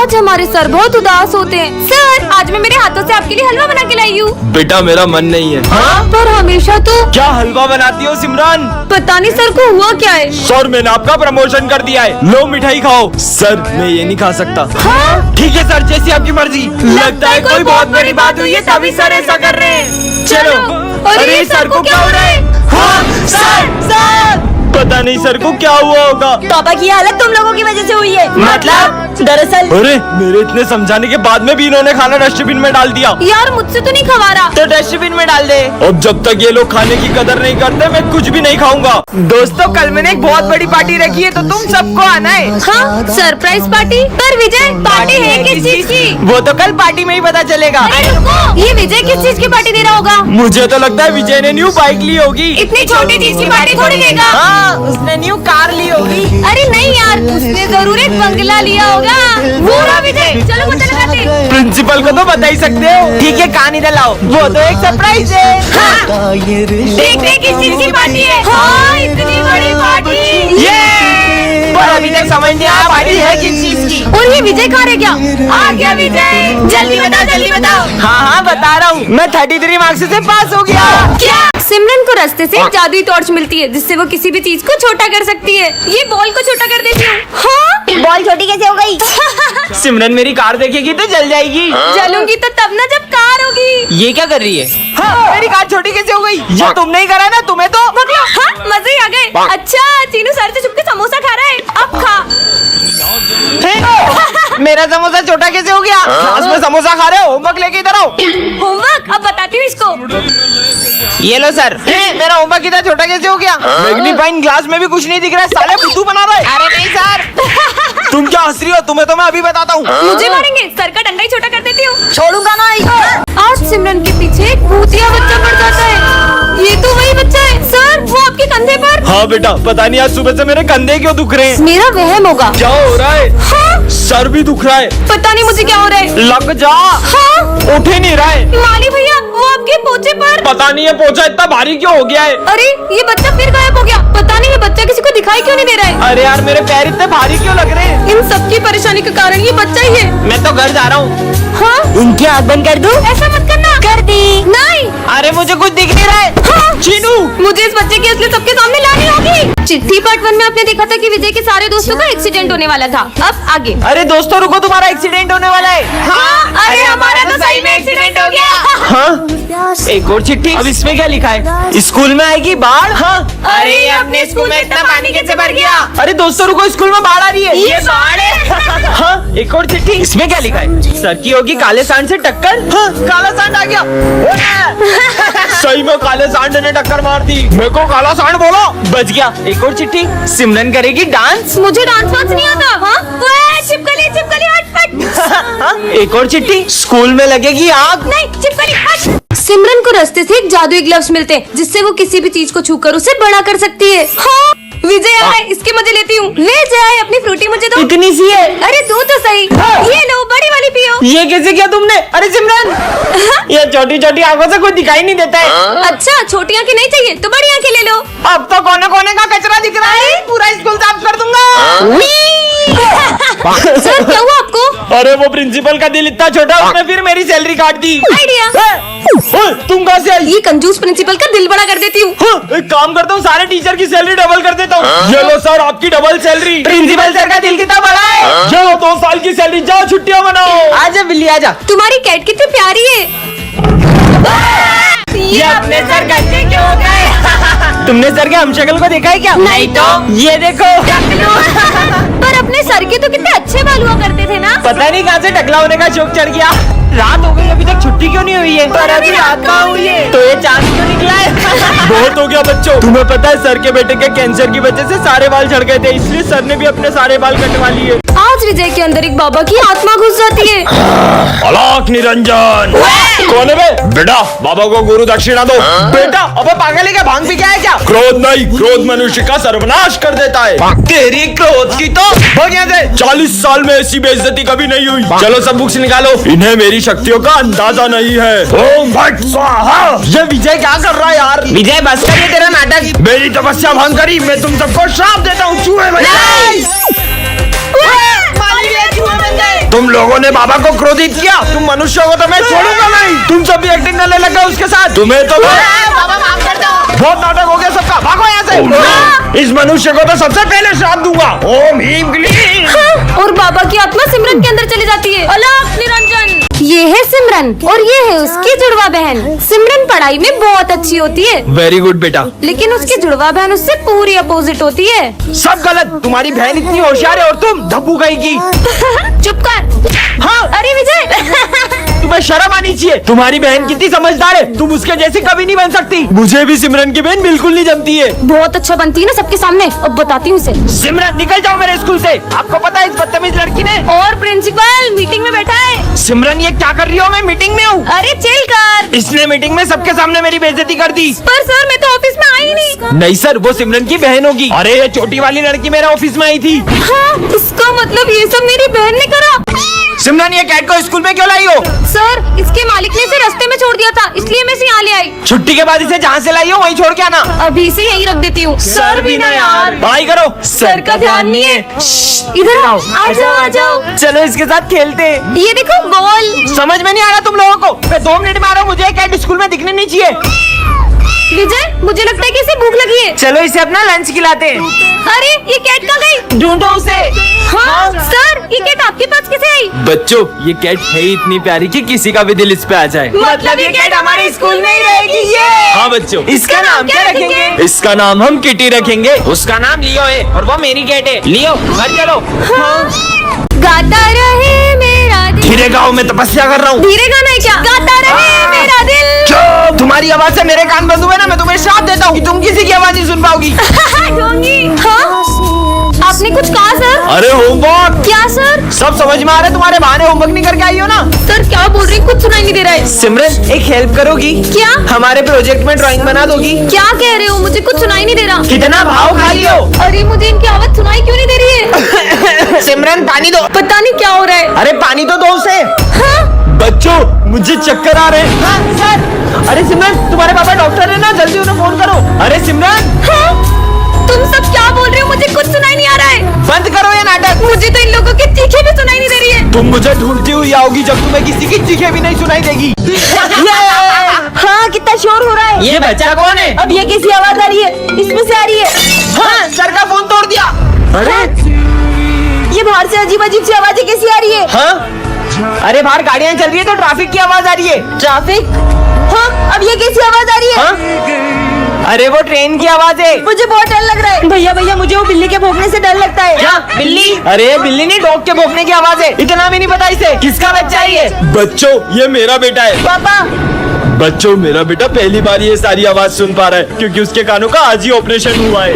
आज हमारे सर बहुत उदास होते हैं। सर, आज मैं मेरे हाथों से आपके लिए हलवा बना के लाई हूँ। बेटा मेरा मन नहीं है। हाँ? पर हमेशा तो क्या हलवा बनाती हो सिमरन? पता नहीं सर को हुआ क्या है। सर मैंने आपका प्रमोशन कर दिया है, लो मिठाई खाओ। सर मैं ये नहीं खा सकता। हाँ? ठीक है सर, जैसी आपकी मर्जी। लगता है कोई बहुत बड़ी बात हुई है तभी सर ऐसा कर रहे हैं। चलो। अरे सर को क्या हो रहा है? हाँ, सर पता नहीं सर को क्या हुआ होगा। पापा की हालत तुम लोगों की वजह से हुई है। मतलब? दरअसल अरे मेरे इतने समझाने के बाद में भी इन्होंने खाना डस्टबिन में डाल दिया। यार मुझसे तो नहीं खवा रहा। तो डस्टबिन में डाल दे। अब जब तक ये लोग खाने की कदर नहीं करते मैं कुछ भी नहीं खाऊंगा। दोस्तों कल मैंने एक बहुत बड़ी पार्टी रखी है तो तुम सबको आना है। हाँ, सरप्राइज पार्टी। पर विजय, पार्टी है किस चीज की? वो तो कल पार्टी में ही पता चलेगा। अरे रुको, ये विजय किस चीज की पार्टी दे रहा होगा? मुझे तो लगता है विजय ने न्यू बाइक ली होगी। इतनी छोटी चीज की पार्टी थोड़ी देगा। हाँ, उसने न्यू कार ली होगी। अरे नहीं यार, उसने जरूर एक बंगला लिया होगा। वो रहा विजय, चलो पता लगाते। प्रिंसिपल को तो बता ही सकते हो। ठीक है, कहानी दिलाओ। वो तो एक सरप्राइज है। हाँ, देख किस चीज की पार्टी है। हाँ, इतनी बड़ी पार्टी। ये पर अभी तक समझ नहीं आया पार्टी है किस चीज की। और ये विजय कहाँ रह गया? आ गया विजय, जल्दी बताओ जल्दी बताओ। हाँ बता रहा हूँ, मैं 33 मार्क्स से पास हो गया। क्या? सिमरन को रास्ते से एक जादुई टॉर्च मिलती है जिससे वो किसी भी चीज को छोटा कर सकती है। ये बॉल को छोटा कर देती हूँ। हाँ? बॉल छोटी कैसे हो गई? सिमरन मेरी कार देखेगी तो जल जाएगी। जलूंगी तो तब ना जब कार होगी। ये क्या कर रही है? हाँ, मेरी कार छोटी कैसे हो गई? ये तुमने ही करा ना, तुम्हें तो। हाँ, मजे ही आ गए। अच्छा, चीनू सर से छुप के समोसा खा रहा है। अब खा। मेरा समोसा छोटा कैसे हो गया? क्लास में समोसा खा रहे हो, होमवर्क लेके इधर आओ। होमवर्क अब बताती हूँ इसको। ये लो सर। मेरा होमवर्क इतना छोटा कैसे हो गया? मैग्नीफाइंग ग्लास में भी कुछ नहीं दिख रहा है, साले बुद्धू बना रहे। अरे नहीं सर। तुम क्या हंस रही हो? तुम्हें तो मैं अभी बताता हूँ। मुझे मारेंगे? सर का डंडा ही छोटा कर देती हूँ। छोड़ूंगा ना। आज सिमरन के पीछे एक भूतिया बच्चा पड़ जाता है। ये तो वही बच्चा है। सर, वो आपके कंधे पर। हाँ बेटा, पता नहीं आज सुबह से मेरे कंधे क्यों दुख रहे हैं। मेरा वहम होगा। क्या हो रहा है? हाँ? सर भी दुख रहा है। पता नहीं मुझे क्या हो रहा है। लग जा। हाँ? उठ ही नहीं रहा है। माली भैया, वो आपके पोचे पर। पता नहीं ये पोछा इतना भारी क्यों हो गया है। अरे ये बच्चा फिर गायब हो गया। पता नहीं ये बच्चा किसी को दिखाई क्यों नहीं दे रहा है। अरे यार मेरे पैर इतने भारी क्यों लग रहे हैं? इन सबकी परेशानी का कारण ये बच्चा ही है। मैं तो घर जा रहा हूँ। हाँ? इनकी आँख बंद कर दूं? ऐसा मत करना। कर दी। नहीं। अरे मुझे कुछ दिख नहीं रहा है। हाँ? चीनू, मुझे इस बच्चे की असली सबके सामने लानी होगी। चिट्ठी पार्ट 1 में आपने देखा था कि विजय के सारे दोस्तों का एक्सीडेंट होने वाला था। अब आगे। अरे दोस्तों रुको, तुम्हारा एक्सीडेंट होने वाला है। हाँ, अरे हमारा तो सही में एक्सीडेंट हो गया। हाँ, एक और चिट्ठी। अब इसमें क्या लिखा है? स्कूल में आएगी बाढ़। हाँ, अरे अपने स्कूल में इतना पानी कैसे भर गया? अरे दोस्तों रुको, स्कूल में बाढ़ आ रही है। ये बाढ़ है। हाँ, एक और चिट्ठी। इसमें क्या लिखा है? सर की होगी काले सांड से टक्कर। हाँ, काला सांड आ गया। सही में काले सांड ने टक्कर मार दी। मेरे को काला सांड बोलो। बच गया। एक और चिट्ठी। सिमरन करेगी डांस। मुझे डांस वांस नहीं आता। हाँ? चिपकली हट हट। हाँ, एक और चिट्ठी। स्कूल में लगेगी आग। नहीं, चिपकली हट। सिमरन को रास्ते से एक जादुई ग्लव्स मिलते हैं जिससे वो किसी भी चीज को छूकर उसे बड़ा कर सकती है। हाँ? विजय आए, इसके मजे लेती हूँ। ले जाए अपनी फ्रूटी मुझे दो। इतनी सी है। अरे दो तो सही। ये लो, बड़ी वाली पियो। ये कैसे किया तुमने? अरे सिमरन, ये छोटी छोटी आंखों से कुछ दिखाई नहीं देता है। अच्छा, छोटी आंखें नहीं चाहिए तो बड़ी आंखें ले लो। अब तो कोने कोने का कचरा दिख रहा है। पूरा स्कूल साफ कर दूंगा। सर क्या हुआ आपको? अरे वो प्रिंसिपल का दिल इतना छोटा, उसने फिर मेरी सैलरी काट दी। आइडिया। तुम कहाँ से आई? ये कंजूस प्रिंसिपल का दिल बड़ा कर देती हूँ। एक काम करता हूँ, सारे टीचर की सैलरी डबल कर देता हूँ। ये लो सर, आपकी डबल सैलरी। प्रिंसिपल सर का दिल कितना बड़ा है। ये लो 2 साल की सैलरी, जाओ छुट्टियां मनाओ। आजा बिल्ली आजा। तुम्हारी कैट कितनी प्यारी है। ये अपने सर कैसे क्यों हो गए? तुमने सर के हमशक्ल को देखा है क्या? नहीं तो। ये देखो। पर अपने सर के तो कितने अच्छे बाल हुआ करते थे ना। पता नहीं कहाँ से टकला होने का शौक चढ़ गया। रात हो गई, अभी तक छुट्टी क्यों नहीं हुई है? पर अभी रात कहाँ हुई है? तो ये चांद क्यों निकला है? बहुत हो गया बच्चों। तुम्हें पता है सर के बेटे के कैंसर की वजह से सारे बाल झड़ गए थे, इसलिए सर ने भी अपने सारे बाल कटवा लिए। आज विजय के अंदर एक बाबा की आत्मा घुस जाती है। अलाक निरंजन। कौन है बे? बेटा बाबा को गुरु दक्षिणा दो। बेटा अबे पागल है क्या? भांग पी के आया क्या? क्रोध नहीं, क्रोध मनुष्य का सर्वनाश कर देता है। तेरी क्रोध की तो भाग यहाँ से। 40 साल में ऐसी बेइज्जती कभी नहीं हुई। चलो सब बुक्स निकालो, इन्हें मेरी शक्तियों का अंदाजा नहीं है। ओम भट स्वाहा। ये विजय क्या कर रहा है यार? विजय बस कर, ये तेरा नाटक। मेरी तपस्या भंग करी, मैं तुम सबको श्राप देता हूँ। चूहे बन जाओ। मालिक धुआं बन गए। तुम लोगों ने बाबा को क्रोधित किया, तुम मनुष्यों को तो मैं छोड़ूंगा नहीं। तुम सब भी एक्टिंग करने लग गए उसके साथ। तुम्हें तो बाबा माफ कर दो। बहुत नाटक हो गया सबका, भागो यहाँ से। इस मनुष्य को तो सबसे पहले श्राप दूंगा। ओम ह्रीम क्लीम। और बाबा की आत्मा सिमरन के अंदर चली जाती है। अलग निरंजन। ये है सिमरन और ये है उसकी जुड़वा बहन। सिमरन पढ़ाई में बहुत अच्छी होती है, वेरी गुड बेटा, लेकिन उसकी जुड़वा बहन उससे पूरी अपोजिट होती है। सब गलत। तुम्हारी बहन इतनी होशियार है और तुम धब्बू गई की। चुप कर। हाँ, अरे विजय तुम्हें शर्म आनी चाहिए। तुम्हारी बहन कितनी समझदार है, तुम उसके जैसी कभी नहीं बन सकती। मुझे भी सिमरन की बहन बिल्कुल नहीं जमती है। बहुत अच्छा बनती है ना सबके सामने। अब बताती हूँ उसे। सिमरन निकल जाओ मेरे स्कूल से। आपको पता है इस बदतमीज लड़की ने। और प्रिंसिपल मीटिंग में बैठा है। सिमरन ये क्या कर रही हो? मैं मीटिंग में हूँ। अरे चिल कर। इसने मीटिंग में सबके सामने मेरी बेइज्जती कर दी। पर सर मैं तो ऑफिस में आई नहीं। नहीं सर, वो सिमरन की बहन होगी। अरे ये छोटी वाली लड़की मेरे ऑफिस में आई थी। हाँ, इसका मतलब ये सब मेरी बहन ने करा। सिमरन ये कैट को स्कूल में क्यों लाई हो? सर इसके मालिक ने इसे रास्ते में छोड़ दिया था, इसलिए मैं इसे यहाँ ले आई। छुट्टी के बाद इसे जहाँ से लाई हो वहीं छोड़ के आना। अभी इसे यहीं रख देती हूँ। सर भी ना यार। पढ़ाई करो। सर का ध्यान नहीं है। इधर आओ, आ जाओ आ जाओ। चलो इसके साथ खेलते हैं। ये देखो बॉल। समझ में नहीं आ रहा तुम लोगों को। मैं 2 मिनट में आ रहा हूँ, मुझे कैट स्कूल में दिखने नहीं चाहिए। विजय मुझे लगता है कि इसे भूख लगी है। चलो इसे अपना लंच खिलाते हैं। अरे ये कैट कहाँ गई? ढूंढो उसे। हाँ सर ये कैट आपके पास कैसे आई? बच्चों ये कैट है ही इतनी प्यारी कि किसी का भी दिल इस पे आ जाए। मतलब ये कैट हमारे स्कूल में ही रहेगी। ये हाँ बच्चों, इसका नाम क्या रखेंगे? इसका नाम हम किटी रखेंगे। उसका नाम लियो है और वो मेरी कैट है। लियो घर चलो। गाता रहे मेरा दिल। धीरे गाओ, मैं तपस्या कर रहा हूँ। धीरे गाना है क्या? गाता रहे मेरा दिल। चुप! तुम्हारी आवाज से मेरे कान बंद हुए ना, मैं तुम्हें श्राप देता हूँ कि तुम किसी की आवाज नहीं सुन पाओगी। ढोंगी। हाँ आपने कुछ कहा सर? अरे होमवर्क। क्या सर? सब समझ में आ रहा है, तुम्हारे बहाने होमवर्क नहीं करके आई हो ना। सर क्या बोल रही? कुछ सुनाई नहीं दे रहा है। सिमरन एक हेल्प करोगी? क्या? हमारे प्रोजेक्ट में ड्राइंग बना दोगी? क्या कह रहे हो? मुझे कुछ सुनाई नहीं दे रहा। कितना भाव खाई हो? अरे मुझे इनकी आवाज सुनाई क्यों नहीं दे रही है? सिमरन पानी दो। पता नहीं क्या हो रहा है। अरे पानी तो दो उसे। हाँ? बच्चों मुझे चक्कर आ रहे हैं। हाँ, सर। अरे सिमरन तुम्हारे पापा डॉक्टर है ना, जल्दी उन्हें फोन करो। अरे सिमरन हाँ? तुम सब क्या बोल रहे हो? मुझे कुछ सुनाई नहीं आ रहा है। बंद करो ये नाटक। मुझे तो इन लोगों की चीखें भी सुनाई नहीं दे रही है। तुम मुझे ढूंढती हुई आओगी जब तुम्हें किसी की चीखें भी नहीं सुनाई देगी। हाँ कितना शोर हो रहा है। ये बच्चा कौन है? अब ये कैसी आवाज आ रही है? इसमें से आ रही है। हाँ, सर का फोन तोड़ दिया। अरे ये बाहर से अजीब अजीब सी आवाजें कैसी आ रही है? हाँ? अरे बाहर गाड़ियाँ चल रही है तो ट्रैफिक की आवाज आ रही है। ट्रैफिक? हाँ अब ये कैसी आवाज आ रही है? हाँ? अरे वो ट्रेन की आवाज है। मुझे बहुत डर लग रहा है। भैया भैया मुझे वो बिल्ली के भौंकने से डर लगता है। क्या बिल्ली? अरे बिल्ली नहीं, डॉग के भौंकने की आवाज है। इतना भी नहीं पता इसे। किसका बच्चा है ये? बच्चों ये मेरा बेटा है। पापा बच्चों मेरा बेटा पहली बार ये सारी आवाज सुन पा रहा है क्योंकि उसके कानों का आज ही ऑपरेशन हुआ है।